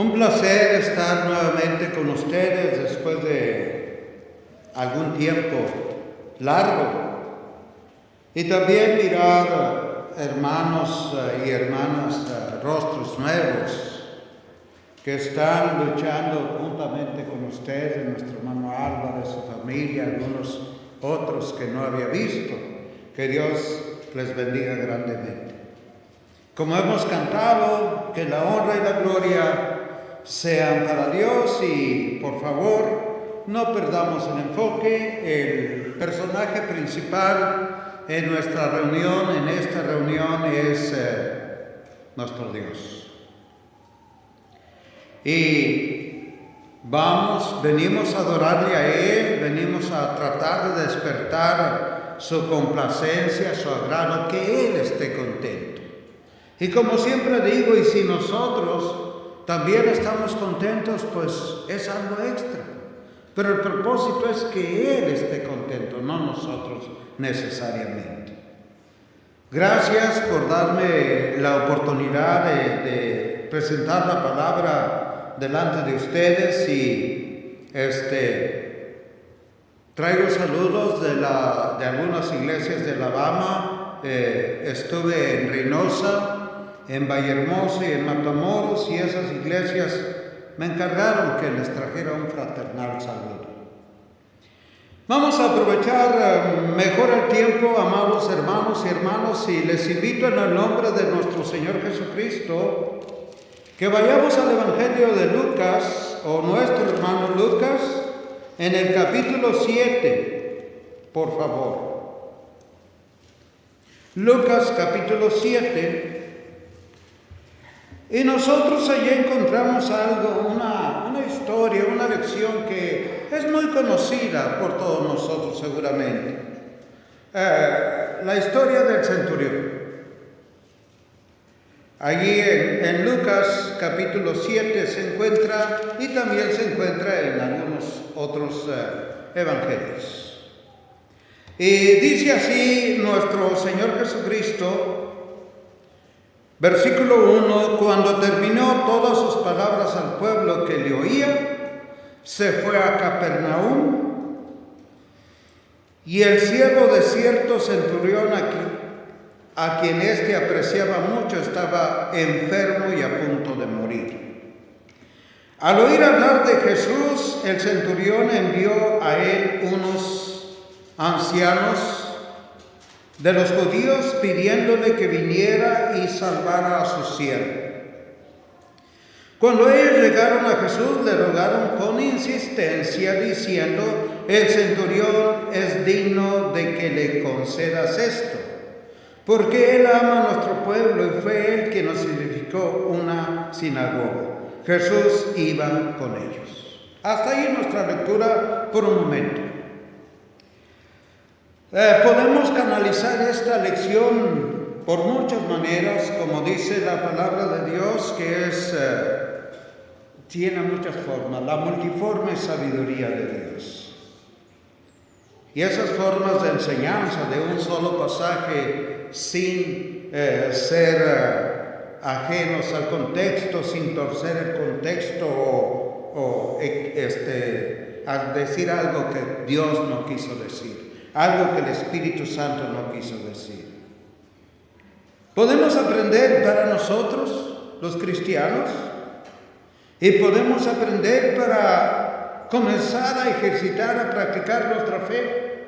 Un placer estar nuevamente con ustedes después de algún tiempo largo y también mirar hermanos y hermanas, rostros nuevos que están luchando juntamente con ustedes, nuestro hermano Álvaro, su familia, algunos otros que no había visto. Que Dios les bendiga grandemente. Como hemos cantado, que la honra y la gloria sean para Dios y por favor no perdamos el enfoque. El personaje principal en nuestra reunión, en esta reunión, es nuestro Dios. Y venimos a adorarle a Él, venimos a tratar de despertar su complacencia, su agrado, que Él esté contento. Y como siempre digo, y si nosotros también estamos contentos, pues es algo extra. Pero el propósito es que Él esté contento, no nosotros necesariamente. Gracias por darme la oportunidad de presentar la palabra delante de ustedes y traigo saludos de algunas iglesias de Alabama. Estuve en Reynosa, en Vallehermoso y en Matamoros, y esas iglesias me encargaron que les trajera un fraternal saludo. Vamos a aprovechar mejor el tiempo, amados hermanos y hermanas, y les invito en el nombre de nuestro Señor Jesucristo que vayamos al Evangelio de Lucas, o nuestro hermano Lucas, en el capítulo 7, por favor. Lucas capítulo 7. Y nosotros allí encontramos algo, una historia, una lección que es muy conocida por todos nosotros seguramente. La historia del centurión. Allí en Lucas capítulo 7 se encuentra, y también se encuentra en algunos otros evangelios. Y dice así nuestro Señor Jesucristo, versículo 1, cuando terminó todas sus palabras al pueblo que le oía, se fue a Capernaum, y el siervo de cierto centurión a quien éste apreciaba mucho, estaba enfermo y a punto de morir. Al oír hablar de Jesús, el centurión envió a él unos ancianos de los judíos pidiéndole que viniera y salvara a su siervo. Cuando ellos llegaron a Jesús, le rogaron con insistencia diciendo: el centurión es digno de que le concedas esto, porque él ama a nuestro pueblo y fue él quien nos edificó una sinagoga. Jesús iba con ellos. Hasta ahí nuestra lectura por un momento. Podemos canalizar esta lección por muchas maneras, como dice la palabra de Dios, que tiene muchas formas, la multiforme sabiduría de Dios. Y esas formas de enseñanza de un solo pasaje, sin ser ajenos al contexto, sin torcer el contexto o al decir algo que Dios no quiso decir, algo que el Espíritu Santo no quiso decir. Podemos aprender para nosotros, los cristianos, y podemos aprender para comenzar a ejercitar, a practicar nuestra fe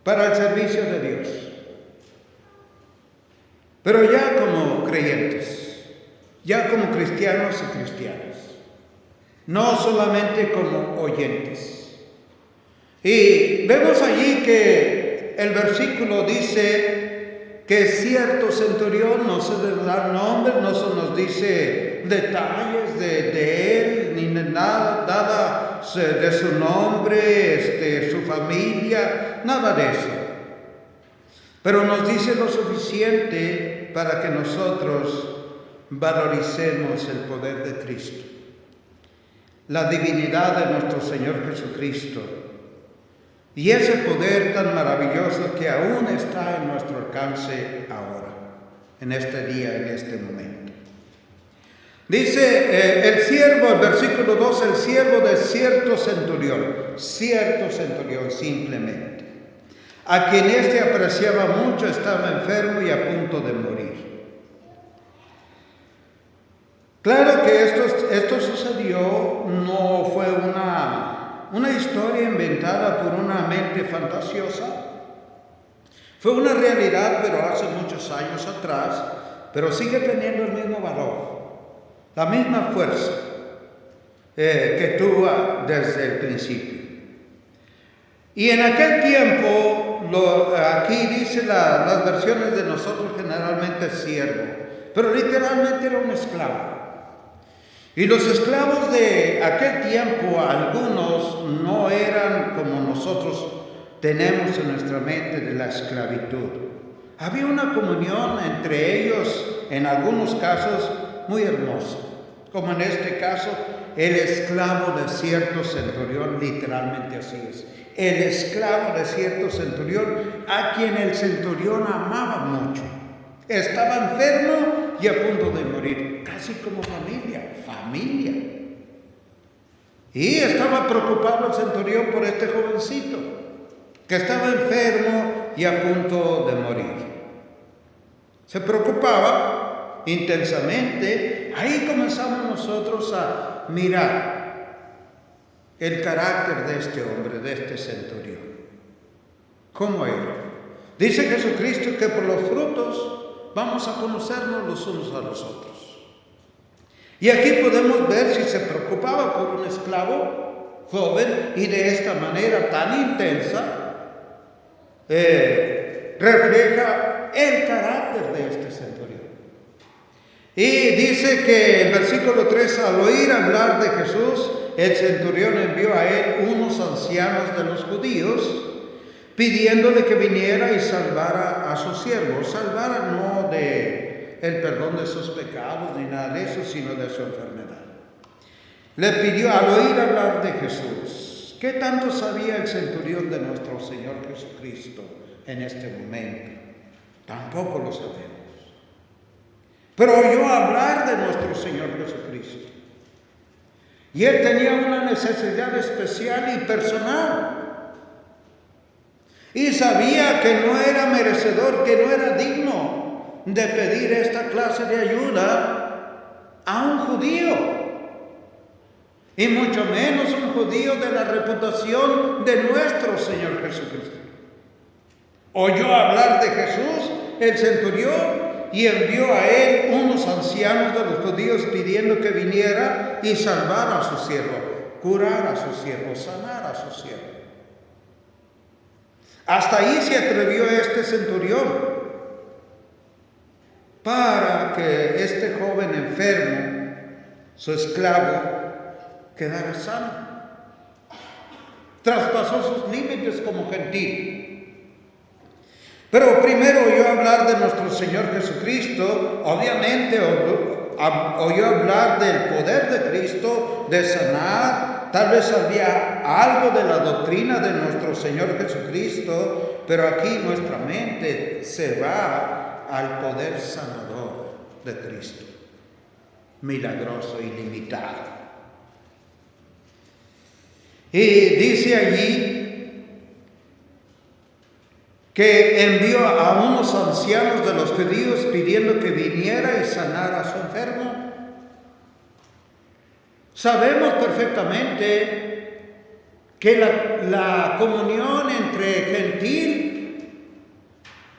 para el servicio de Dios. Pero ya como creyentes, ya como cristianos y cristianas, no solamente como oyentes. Y vemos allí que el versículo dice que cierto centurión, no se le da nombre, no se nos dice detalles de él, ni nada de su nombre, su familia, nada de eso. Pero nos dice lo suficiente para que nosotros valoricemos el poder de Cristo, la divinidad de nuestro Señor Jesucristo, y ese poder tan maravilloso que aún está en nuestro alcance ahora, en este día, en este momento. Dice el siervo, el versículo 2, el siervo de cierto centurión simplemente, a quien éste apreciaba mucho, estaba enfermo y a punto de morir. Claro que esto sucedió, no fue una historia inventada por una mente fantasiosa, fue una realidad, pero hace muchos años atrás, pero sigue teniendo el mismo valor, la misma fuerza que tuvo desde el principio. Y en aquel tiempo, aquí dice las versiones de nosotros generalmente siervo, pero literalmente era un esclavo. Y los esclavos de aquel tiempo, algunos no eran como nosotros tenemos en nuestra mente de la esclavitud. Había una comunión entre ellos, en algunos casos, muy hermosa. Como en este caso, el esclavo de cierto centurión, literalmente así es. El esclavo de cierto centurión, a quien el centurión amaba mucho. Estaba enfermo y a punto de morir, casi como familia. Y estaba preocupado el centurión por este jovencito, que estaba enfermo y a punto de morir. Se preocupaba intensamente. Ahí comenzamos nosotros a mirar el carácter de este hombre, de este centurión. ¿Cómo era? Dice Jesucristo que por los frutos vamos a conocernos los unos a los otros. Y aquí podemos ver si se preocupaba por un esclavo joven y de esta manera tan intensa refleja el carácter de este centurión. Y dice que el versículo 3, al oír hablar de Jesús, el centurión envió a él unos ancianos de los judíos, pidiéndole que viniera y salvara a su siervo. Salvara no de el perdón de sus pecados ni nada de eso, sino de su enfermedad. Le pidió, al oír hablar de Jesús, ¿qué tanto sabía el centurión de nuestro Señor Jesucristo en este momento? Tampoco lo sabemos. Pero oyó hablar de nuestro Señor Jesucristo. Y él tenía una necesidad especial y personal. Y sabía que no era merecedor, que no era digno de pedir esta clase de ayuda a un judío. Y mucho menos un judío de la reputación de nuestro Señor Jesucristo. Oyó hablar de Jesús, el centurión, y envió a él unos ancianos de los judíos pidiendo que viniera y salvara a su siervo, curara a su siervo, sanara a su siervo. Hasta ahí se atrevió este centurión para que este joven enfermo, su esclavo, quedara sano. Traspasó sus límites como gentil. Pero primero oyó hablar de nuestro Señor Jesucristo, obviamente oyó hablar del poder de Cristo, de sanar, tal vez había algo de la doctrina de nuestro Señor Jesucristo, pero aquí nuestra mente se va al poder sanador de Cristo, milagroso, ilimitado. Y dice allí que envió a unos ancianos de los judíos pidiendo que viniera y sanara a su enfermo. Sabemos perfectamente que la comunión entre gentil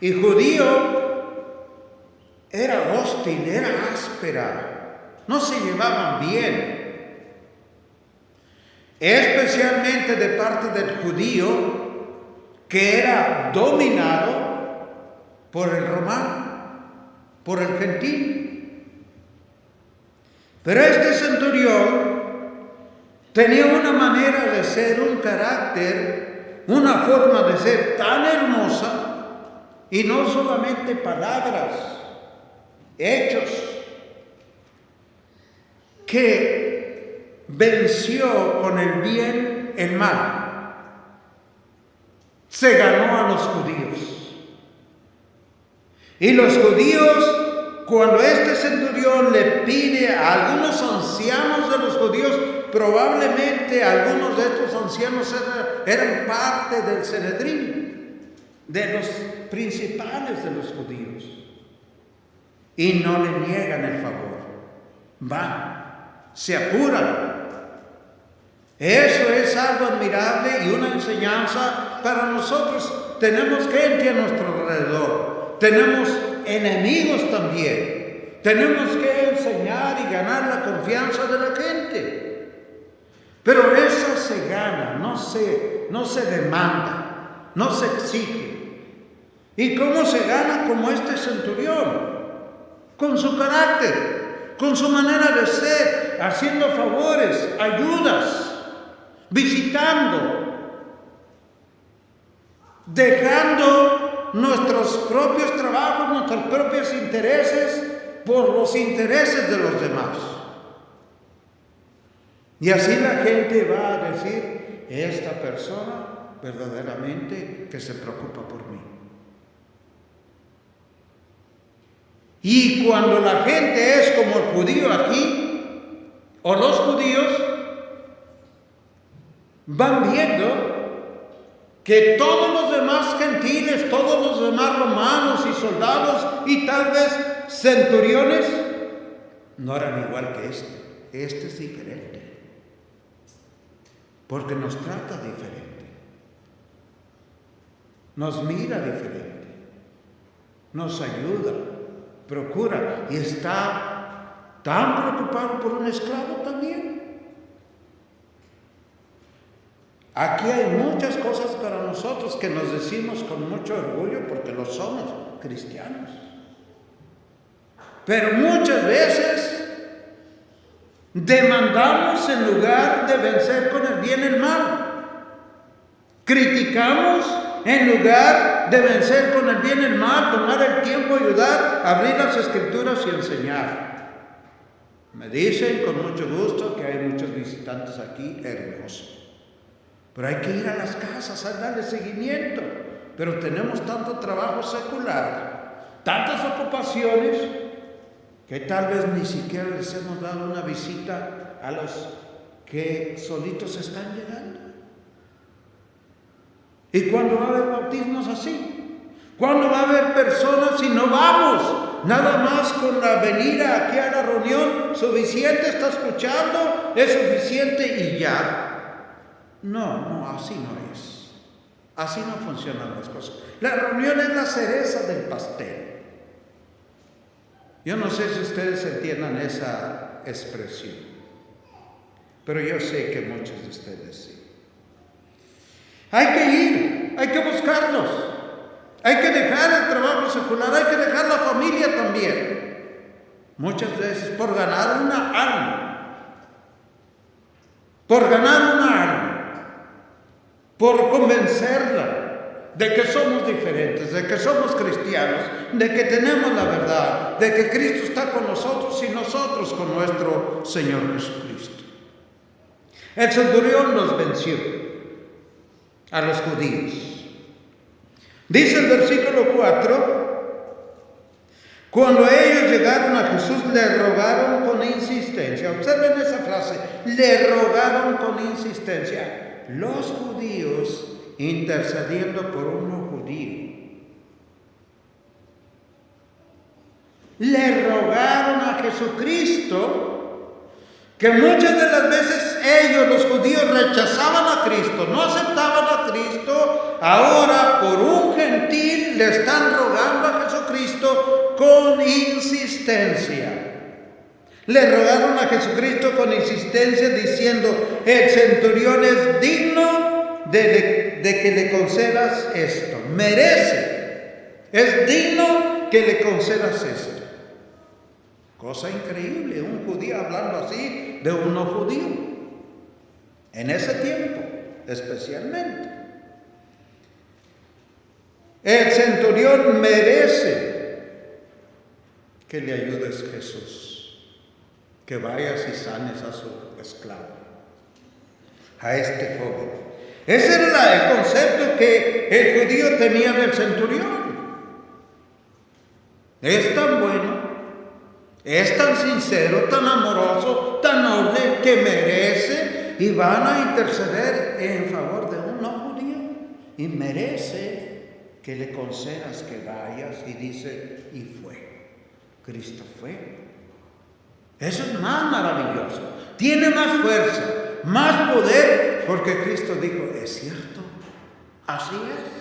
y judío era hostil, era áspera, no se llevaban bien. Especialmente de parte del judío, que era dominado por el romano, por el gentil. Pero este centurión tenía una manera de ser, un carácter, una forma de ser tan hermosa, y no solamente palabras, hechos, que venció con el bien el mal. Se ganó a los judíos. Y los judíos, cuando este centurión le pide a algunos ancianos de los judíos, probablemente algunos de estos ancianos eran parte del Sanedrín, de los principales de los judíos, y no le niegan el favor. Van, se apuran. Eso es algo admirable y una enseñanza para nosotros. Tenemos gente a nuestro alrededor, tenemos enemigos también. Tenemos que enseñar y ganar la confianza de la gente. Pero eso se gana, no se demanda, no se exige. ¿Y cómo se gana? Como este centurión, con su carácter, con su manera de ser, haciendo favores, ayudas, visitando, dejando nuestros propios trabajos, nuestros propios intereses por los intereses de los demás. Y así la gente va a decir, esta persona verdaderamente que se preocupa por mí. Y cuando la gente es como el judío aquí, o los judíos, van viendo que todos los demás gentiles, todos los demás romanos y soldados y tal vez centuriones no eran igual que este. Este es diferente, porque nos trata diferente, nos mira diferente, nos ayuda, procura, y está tan preocupado por un esclavo también. Aquí hay muchas cosas para nosotros que nos decimos con mucho orgullo porque lo somos, cristianos. Pero muchas veces demandamos en lugar de vencer con el bien el mal. Criticamos en lugar de vencer con el bien el mal, tomar el tiempo, ayudar, abrir las escrituras y enseñar. Me dicen con mucho gusto que hay muchos visitantes aquí, hermosos. Pero hay que ir a las casas a darle seguimiento. Pero tenemos tanto trabajo secular, tantas ocupaciones, que tal vez ni siquiera les hemos dado una visita a los que solitos están llegando. ¿Y cuándo va a haber bautismos así? ¿Cuándo va a haber personas si no vamos? Nada más con la venida aquí a la reunión, suficiente, está escuchando, es suficiente y ya. No, así no es. Así no funcionan las cosas. La reunión es la cereza del pastel. Yo no sé si ustedes entiendan esa expresión, pero yo sé que muchos de ustedes sí. Hay que ir, hay que buscarlos, hay que dejar el trabajo secular, hay que dejar la familia también. Muchas veces por ganar una alma, por convencerla de que somos diferentes, de que somos cristianos, de que tenemos la verdad, de que Cristo está con nosotros y nosotros con nuestro Señor Jesucristo. El centurión los venció a los judíos. Dice el versículo 4, cuando ellos llegaron a Jesús, le rogaron con insistencia. Observen esa frase, le rogaron con insistencia. Los judíos intercediendo por uno judío. Le rogaron a Jesucristo, que muchas de las veces ellos, los judíos, rechazaban a Cristo, no aceptaban a Cristo. Ahora por un gentil le están rogando a Jesucristo con insistencia. Le rogaron a Jesucristo con insistencia diciendo, el centurión es digno de que le concedas esto. Merece, es digno que le concedas esto. Cosa increíble, un judío hablando así de un no judío. En ese tiempo, especialmente. El centurión merece que le ayudes, Jesús, que vayas y sanes a su esclavo, a este joven. Ese era el concepto que el judío tenía del centurión. Es tan bueno, Es tan sincero, tan amoroso, tan noble, que merece y van a interceder en favor de un no judío. Y merece que le concedas que vayas, y dice, y fue. Cristo fue. Eso es más maravilloso. Tiene más fuerza, más poder, porque Cristo dijo, es cierto, así es.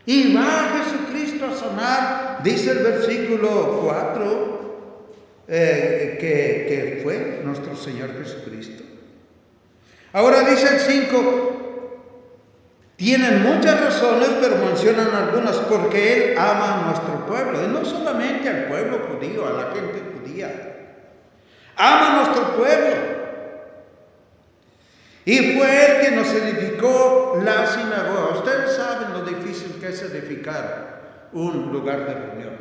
Y va Jesucristo a sanar, dice el versículo 4, que fue nuestro Señor Jesucristo. Ahora dice el 5, tienen muchas razones, pero mencionan algunas, porque Él ama a nuestro pueblo, y no solamente al pueblo judío, a la gente judía. Ama a nuestro pueblo. Y fue Él que nos edificó la sinagoga. Ustedes saben lo difícil que es edificar un lugar de reunión.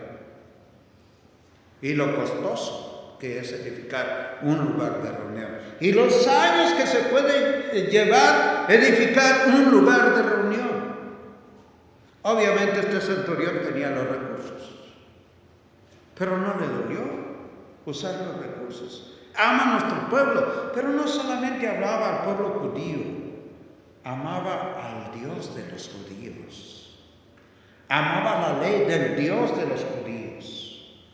Y lo costoso que es edificar un lugar de reunión. Y los años que se puede llevar edificar un lugar de reunión. Obviamente este centurión tenía los recursos. Pero no le dolió usar los recursos. Ama a nuestro pueblo, pero no solamente hablaba al pueblo judío, amaba al Dios de los judíos, amaba la ley del Dios de los judíos.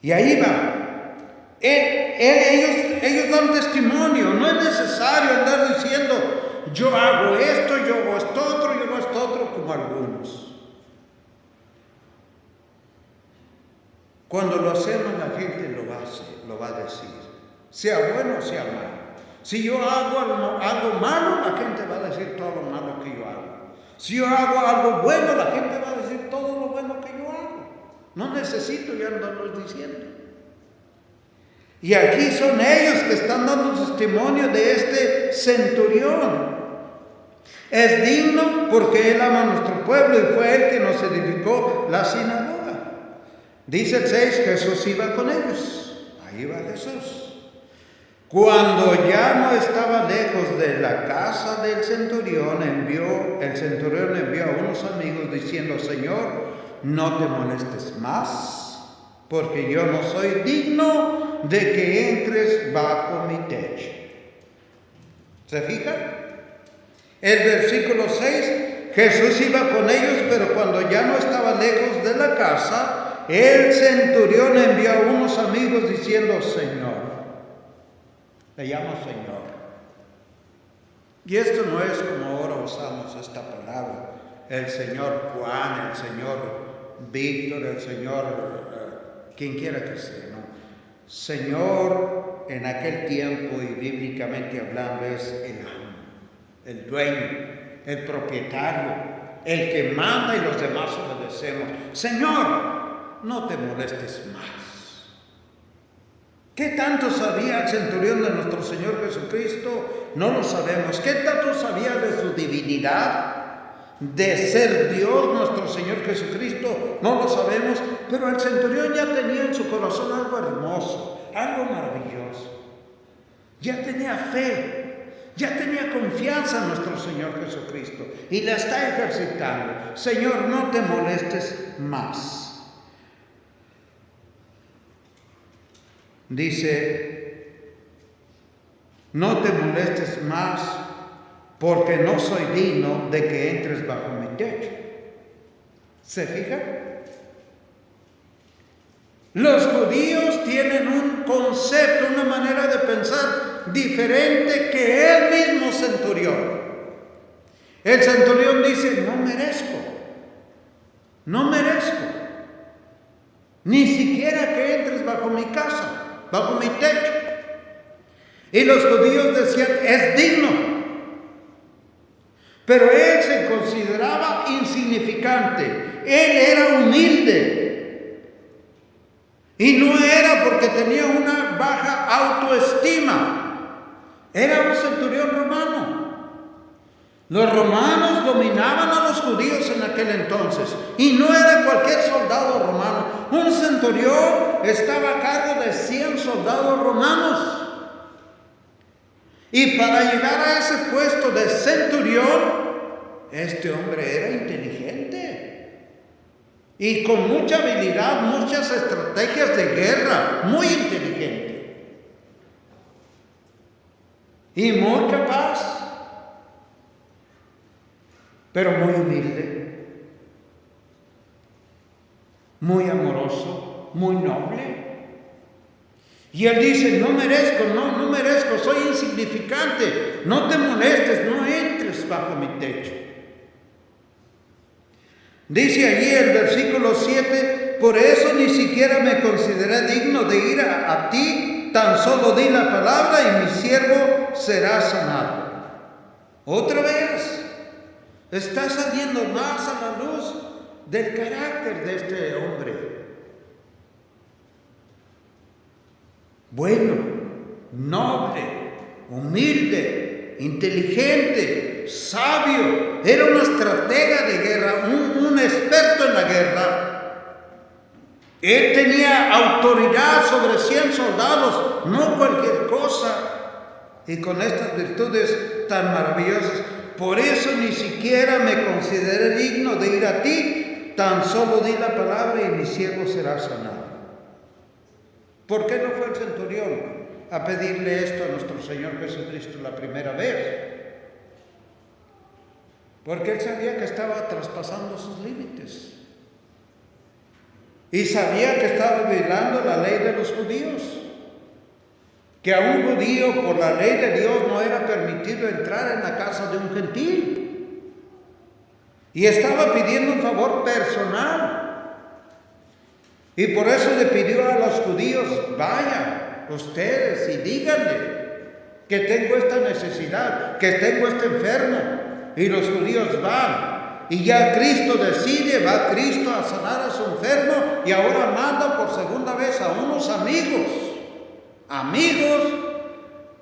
Y ahí va. Ellos dan testimonio. No es necesario andar diciendo, yo hago esto, yo hago esto otro, yo hago esto otro, como algunos. Cuando lo hacemos, la gente lo va a decir, sea bueno o sea malo. Si yo hago algo malo, la gente va a decir todo lo malo que yo hago. Si yo hago algo bueno, la gente va a decir todo lo bueno que yo hago. No necesito ya andarlo diciendo. Y aquí son ellos que están dando testimonio de este centurión. Es digno porque Él ama a nuestro pueblo y fue Él que nos edificó la sinagoga. Dice el 6, Jesús iba con ellos. Ahí va Jesús. Cuando ya no estaba lejos de la casa del centurión, el centurión envió a unos amigos diciendo, Señor, no te molestes más, porque yo no soy digno de que entres bajo mi techo. ¿Se fijan? El versículo 6, Jesús iba con ellos, pero cuando ya no estaba lejos de la casa, el centurión envió a unos amigos diciendo, Señor, le llama Señor. Y esto no es como ahora usamos esta palabra, el Señor Juan, el Señor Víctor, el Señor, quien quiera que sea, ¿no? Señor, en aquel tiempo y bíblicamente hablando, es el amo, el dueño, el propietario, el que manda y los demás obedecemos. Señor, no te molestes más. ¿Qué tanto sabía el centurión de nuestro Señor Jesucristo? No lo sabemos. ¿Qué tanto sabía de su divinidad? De ser Dios nuestro Señor Jesucristo, no lo sabemos. Pero el centurión ya tenía en su corazón algo hermoso, algo maravilloso. Ya tenía fe, ya tenía confianza en nuestro Señor Jesucristo y la está ejercitando. Señor, no te molestes más. Dice, no te molestes más porque no soy digno de que entres bajo mi techo. ¿Se fijan? Los judíos tienen un concepto, una manera de pensar diferente que el mismo centurión. El centurión dice, no merezco, ni siquiera que entres bajo mi casa, bajo mi techo. Y los judíos decían, es digno. Pero él se consideraba insignificante. Él era humilde. Y no era porque tenía una baja autoestima. Era un centurión romano. Los romanos dominaban a los judíos en aquel entonces. Y no era cualquier soldado romano. Un centurión estaba a cargo de 100 soldados romanos. Y para llegar a ese puesto de centurión, este hombre era inteligente. y con mucha habilidad, muchas estrategias de guerra, muy inteligente y muy capaz, pero muy humilde, muy amoroso, muy noble. Y él dice, no merezco, soy insignificante, no te molestes, no entres bajo mi techo. Dice allí el versículo 7, por eso ni siquiera me consideré digno de ir a ti, tan solo di la palabra y mi siervo será sanado. Otra vez, está saliendo más a la luz del carácter de este hombre. Bueno, noble, humilde, inteligente, sabio, era un estratega de guerra, un experto en la guerra. Él tenía autoridad sobre 100 soldados, no cualquier cosa, y con estas virtudes tan maravillosas. Por eso ni siquiera me consideré digno de ir a ti, tan solo di la palabra y mi siervo será sanado. ¿Por qué no fue el centurión a pedirle esto a nuestro Señor Jesucristo la primera vez? Porque él sabía que estaba traspasando sus límites. Y sabía que estaba violando la ley de los judíos. Que a un judío, por la ley de Dios, no era permitido entrar en la casa de un gentil. Y estaba pidiendo un favor personal. Y por eso le pidió a los judíos, vayan ustedes y díganle que tengo esta necesidad, que tengo este enfermo. Y los judíos van. Y ya Cristo decide, va Cristo a sanar a su enfermo y ahora manda por segunda vez a unos amigos.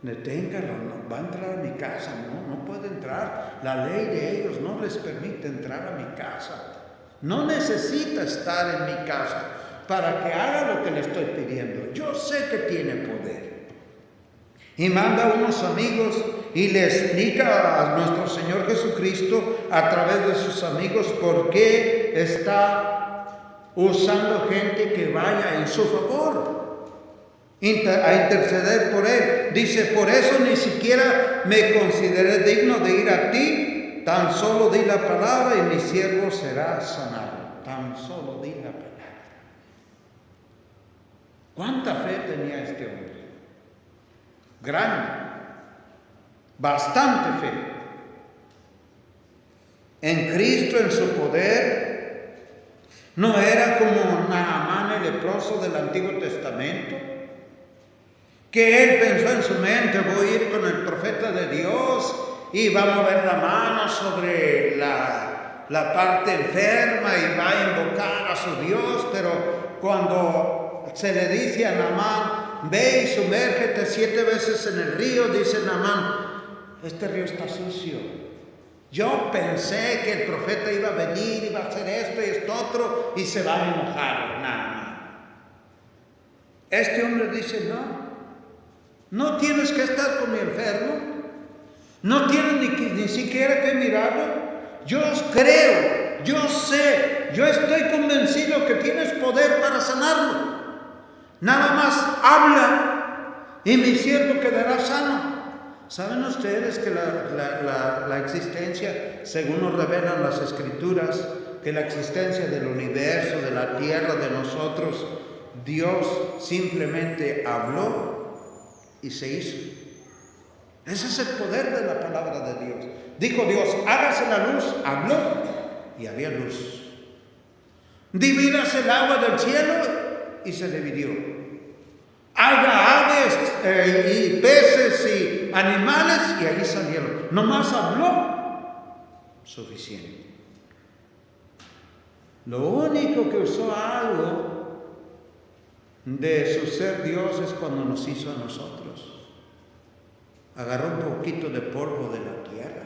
Deténgalo, no va a entrar a mi casa, no puede entrar. La ley de ellos no les permite entrar a mi casa. No necesita estar en mi casa para que haga lo que le estoy pidiendo. Yo sé que tiene poder. Y manda a unos amigos y le explica a nuestro Señor Jesucristo a través de sus amigos por qué está usando gente que vaya en su favor a interceder por él. Dice, por eso ni siquiera me consideré digno de ir a ti, tan solo di la palabra y mi siervo será sanado. Tan solo di la palabra. ¿Cuánta fe tenía este hombre? Grande, bastante fe. En Cristo, en su poder, no era como Naamán el leproso del Antiguo Testamento, que él pensó en su mente, voy a ir con el profeta de Dios y va a mover la mano sobre la parte enferma y va a invocar a su Dios, pero cuando se le dice a Naamán, ve y sumérgete 7 veces en el río, dice Naamán, este río está sucio. Yo pensé que el profeta iba a venir, iba a hacer esto y esto otro y se va a enojar Naamán. Este hombre dice, no tienes que estar con mi enfermo, no tienes ni siquiera que mirarlo. Yo creo, yo sé, yo estoy convencido que tienes poder para sanarlo. Nada más habla y mi siervo quedará sano. ¿Saben ustedes que la existencia, según nos revelan las Escrituras, que la existencia del universo, de la tierra, de nosotros, Dios simplemente habló y se hizo? Ese es el poder de la palabra de Dios. Dijo Dios, hágase la luz, habló y había luz. Divídase el agua del cielo y se dividió. Haga aves y peces y animales y allí salieron. Nomás habló, suficiente. Lo único que usó algo de su ser Dios es cuando nos hizo a nosotros. Agarró un poquito de polvo de la tierra.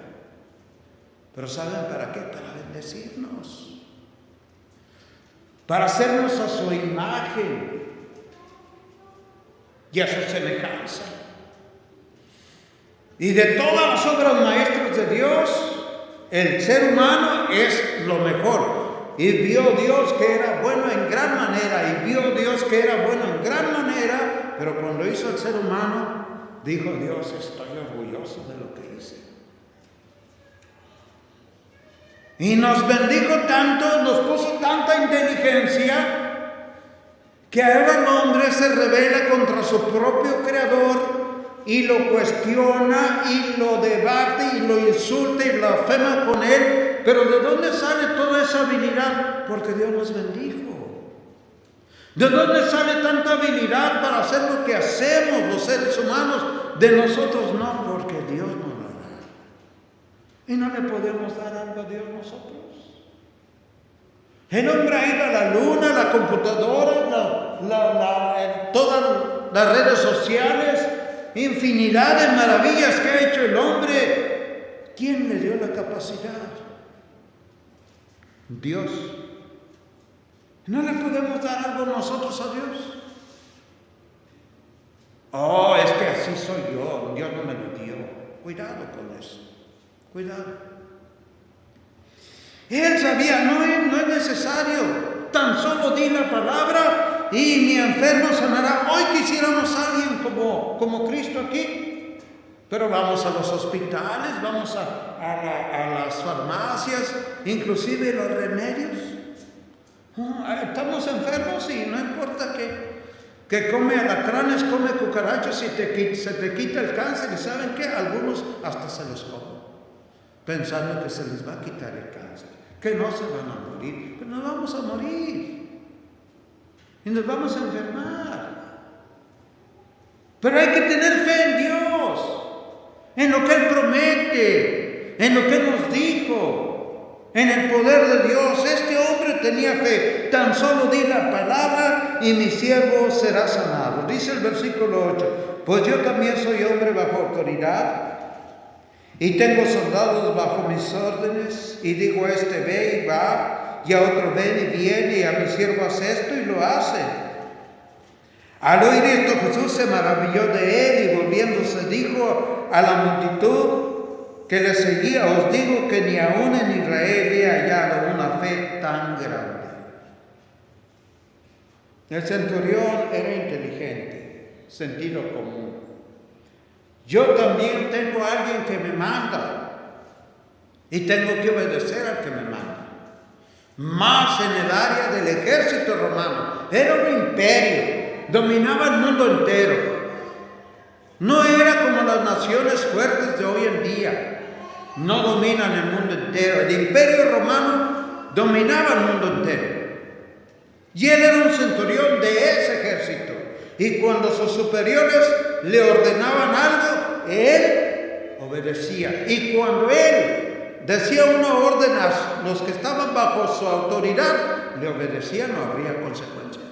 Pero ¿saben para qué? Para bendecirnos. Para hacernos a su imagen y a su semejanza. Y de todas las obras maestras de Dios, el ser humano es lo mejor. y vio Dios que era bueno en gran manera, y vio Dios que era bueno en gran manera, pero cuando hizo el ser humano, dijo Dios, estoy orgulloso de lo que hice. Y nos bendijo tanto, nos puso tanta inteligencia, que ahora el hombre se rebela contra su propio creador y lo cuestiona y lo debate y lo insulta y blasfema con él. Pero ¿de dónde sale toda esa habilidad? Porque Dios nos bendijo. ¿De dónde sale tanta habilidad para hacer lo que hacemos los seres humanos? De nosotros no, porque Dios nos la da. Y no le podemos dar algo a Dios nosotros. El hombre ha ido a la luna, la computadora, todas las redes sociales, infinidad de maravillas que ha hecho el hombre. ¿Quién le dio la capacidad? Dios. ¿No le podemos dar algo nosotros a Dios? Oh, es que así soy yo, Dios no me lo dio. Cuidado con eso, cuidado. Él sabía, no es necesario, tan solo di la palabra y mi enfermo sanará. Hoy quisiéramos a alguien como Cristo aquí, pero vamos a los hospitales, vamos a las farmacias, inclusive los remedios. Estamos enfermos y no importa que come alacranes, come cucarachas y se te quita el cáncer. ¿Y saben qué? Algunos hasta se los comen, pensando que se les va a quitar el cáncer, que no se van a morir, pero nos vamos a morir y nos vamos a enfermar. Pero hay que tener fe en Dios, en lo que Él promete, en lo que Él nos dijo, en el poder de Dios. Este hombre tenía fe, tan solo di la palabra y mi siervo será sanado. Dice el versículo 8, pues yo también soy hombre bajo autoridad y tengo soldados bajo mis órdenes, y digo a este ve y va, y a otro ven y viene, y a mi siervo hace esto y lo hace. Al oír esto Jesús se maravilló de él y volviéndose dijo a la multitud que le seguía, os digo que ni aún en Israel he hallado una fe tan grande. El centurión era inteligente, sentido común. Yo también tengo a alguien que me manda y tengo que obedecer al que me manda. Más en el área del ejército romano. Era un imperio, dominaba el mundo entero. No era como las naciones fuertes de hoy en día. No dominan el mundo entero. El imperio romano dominaba el mundo entero. Y él era un centurión de ese ejército. Y cuando sus superiores le ordenaban algo, él obedecía. Y cuando él decía una orden a los que estaban bajo su autoridad, le obedecían, no habría consecuencias.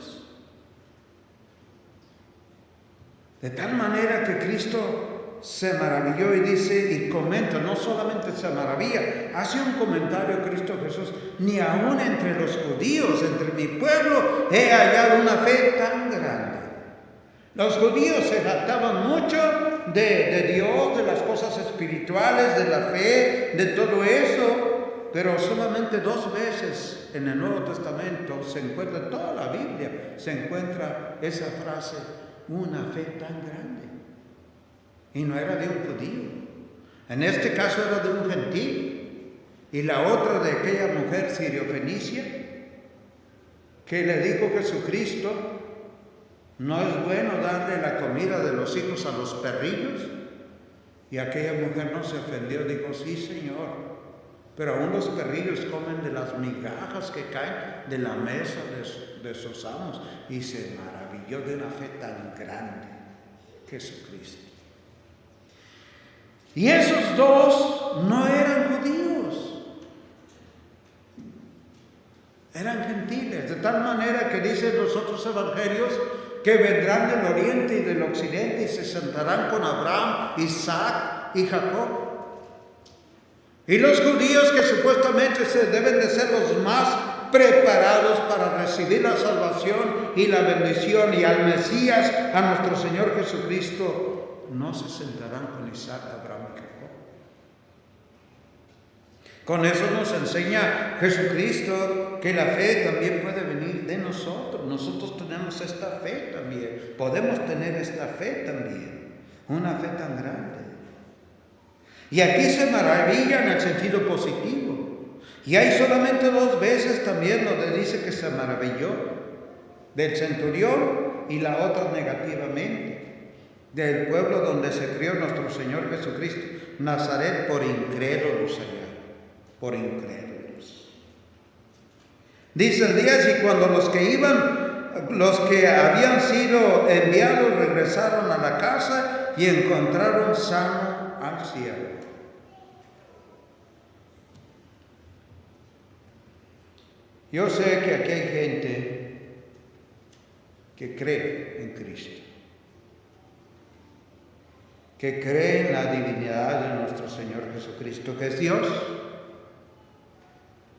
De tal manera que Cristo se maravilló y dice y comenta, no solamente se maravilla, hace un comentario Cristo Jesús, ni aún entre los judíos, entre mi pueblo, he hallado una fe tan grande. Los judíos se jactaban mucho de Dios, de las cosas espirituales, de la fe, de todo eso, pero solamente 2 veces en el Nuevo Testamento se encuentra, en toda la Biblia, se encuentra esa frase, una fe tan grande. Y no era de un judío, en este caso era de un gentil, y la otra de aquella mujer siriofenicia, que le dijo Jesucristo, ¿no es bueno darle la comida de los hijos a los perrillos? Y aquella mujer no se ofendió, dijo, sí, Señor, pero aún los perrillos comen de las migajas que caen de la mesa de sus amos. Y se maravilló de una fe tan grande, Jesucristo. Y esos 2 no eran judíos, eran gentiles, de tal manera que dicen los otros evangelios que vendrán del oriente y del occidente y se sentarán con Abraham, Isaac y Jacob. Y los judíos, que supuestamente deben de ser los más preparados para recibir la salvación y la bendición y al Mesías, a nuestro Señor Jesucristo, no se sentarán con Isaac, Abraham y Jacob. Con eso nos enseña Jesucristo que la fe también puede venir de nosotros. Nosotros tenemos esta fe también. Podemos tener esta fe también. Una fe tan grande. Y aquí se maravilla en el sentido positivo. Y hay solamente 2 veces también donde dice que se maravilló. Del centurión y la otra negativamente. Del pueblo donde se crió nuestro Señor Jesucristo. Nazaret, por incrédulos allá. Por incrédulos. Dice Elías, y cuando los que habían sido enviados regresaron a la casa y encontraron sano al siervo. Yo sé que aquí hay gente que cree en Cristo, que cree en la divinidad de nuestro Señor Jesucristo, que es Dios,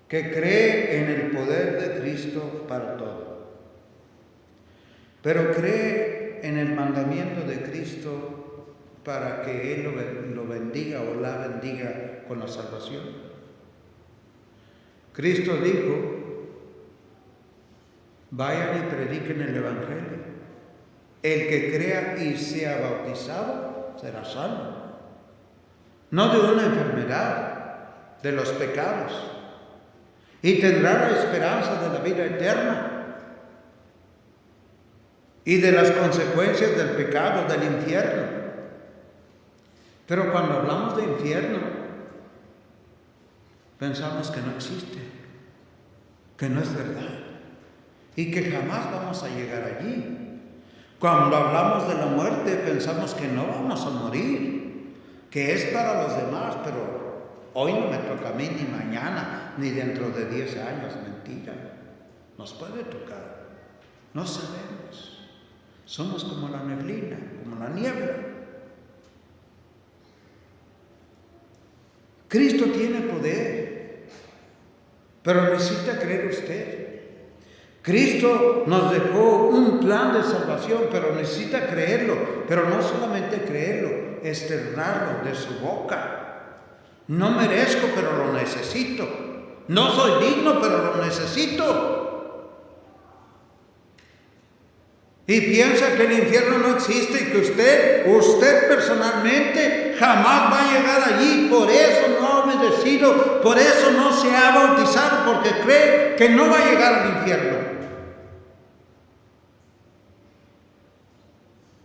que cree en el poder de Cristo para todo, pero cree en el mandamiento de Cristo para que Él lo bendiga o la bendiga con la salvación. Cristo dijo: vayan y prediquen el Evangelio. El que crea y sea bautizado será salvo. No de una enfermedad, de los pecados. Y tendrá la esperanza de la vida eterna. Y de las consecuencias del pecado, del infierno. Pero cuando hablamos de infierno, pensamos que no existe, que no es verdad. Y que jamás vamos a llegar allí. Cuando hablamos de la muerte, pensamos que no vamos a morir, que es para los demás, pero hoy no me toca a mí, ni mañana, ni dentro de 10 años. Mentira. Nos puede tocar. No sabemos. Somos como la neblina, como la niebla. Cristo tiene poder, pero necesita creer usted. Cristo nos dejó un plan de salvación, pero necesita creerlo. Pero no solamente creerlo, externarlo de su boca. No merezco, pero lo necesito. No soy digno, pero lo necesito. Y piensa que el infierno no existe y que usted personalmente jamás va a llegar allí. Por eso no ha obedecido, por eso no se ha bautizado, porque cree que no va a llegar al infierno.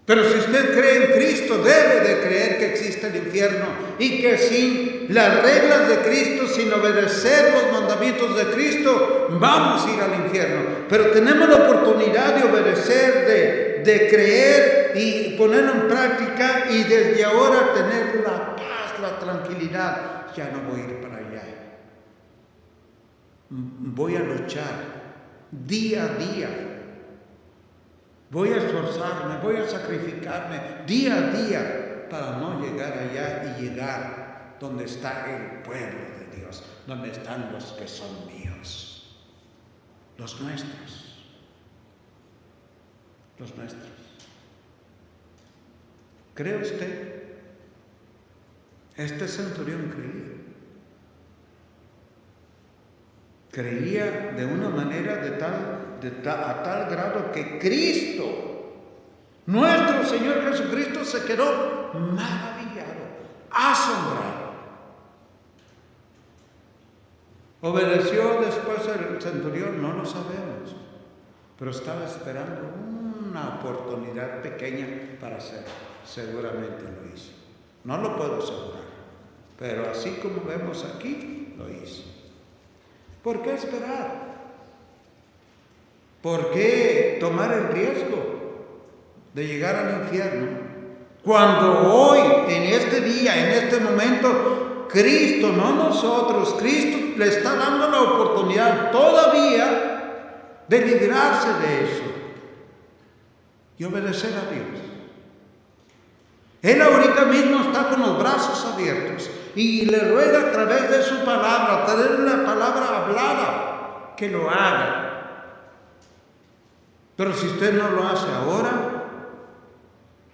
Pero si usted cree en Cristo, debe de creer que existe el infierno y que sin las reglas de Cristo, sin obedecer los mandamientos de Cristo, vamos a ir al infierno. Pero tenemos la oportunidad de obedecer, de creer y ponerlo en práctica y desde ahora tener la paz, la tranquilidad. Ya no voy a ir para allá. Voy a luchar día a día. Voy a esforzarme, voy a sacrificarme día a día para no llegar allá y llegar donde está el pueblo de Dios, donde están los que son míos, los nuestros, los nuestros. ¿Cree usted? Este centurión creía de una manera a tal grado que Cristo, nuestro Señor Jesucristo, se quedó maravillado, asombrado. ¿Obedeció después el centurión? No lo sabemos, pero estaba esperando una oportunidad pequeña para hacerlo. Seguramente lo hizo. No lo puedo asegurar, pero así como vemos aquí, lo hizo. ¿Por qué esperar? ¿Por qué tomar el riesgo de llegar al infierno? Cuando hoy, en este día, en este momento, Cristo, no nosotros, Cristo le está dando la oportunidad todavía de librarse de eso y obedecer a Dios. Él ahorita mismo está con los brazos abiertos y le ruega a través de su palabra, a través de la palabra hablada, que lo haga. Pero si usted no lo hace ahora,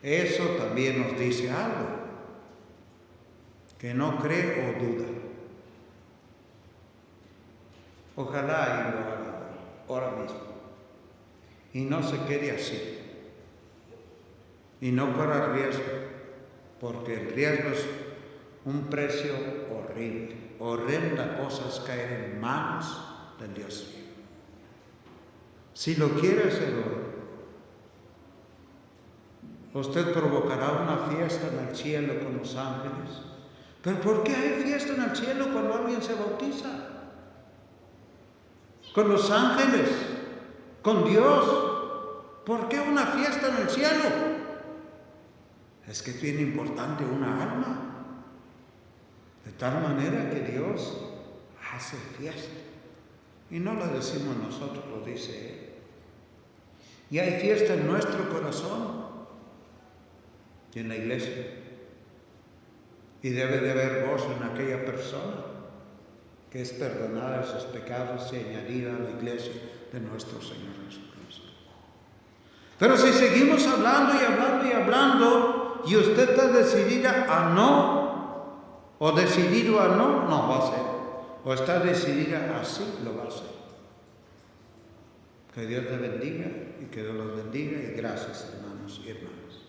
eso también nos dice algo, que no cree o duda. Ojalá y lo haga ahora mismo. Y no se quede así. Y no corra riesgo, porque el riesgo es un precio horrible. Horrenda cosa es caer en manos del Dios vivo. Si lo quiere hacer hoy, usted provocará una fiesta en el cielo con los ángeles. ¿Pero por qué hay fiesta en el cielo cuando alguien se bautiza? Con los ángeles, con Dios. ¿Por qué una fiesta en el cielo? Es que es bien importante una alma. De tal manera que Dios hace fiesta. Y no lo decimos nosotros, lo dice Él. Y hay fiesta en nuestro corazón y en la iglesia. Y debe de haber gozo en aquella persona que es perdonada de sus pecados y añadida a la iglesia de nuestro Señor Jesucristo. Pero si seguimos hablando y hablando y hablando, y usted está decidida a no, o decidido a no, no va a ser. O está decidida a sí, lo va a hacer. Que Dios te bendiga y que Dios los bendiga, y gracias, hermanos y hermanas.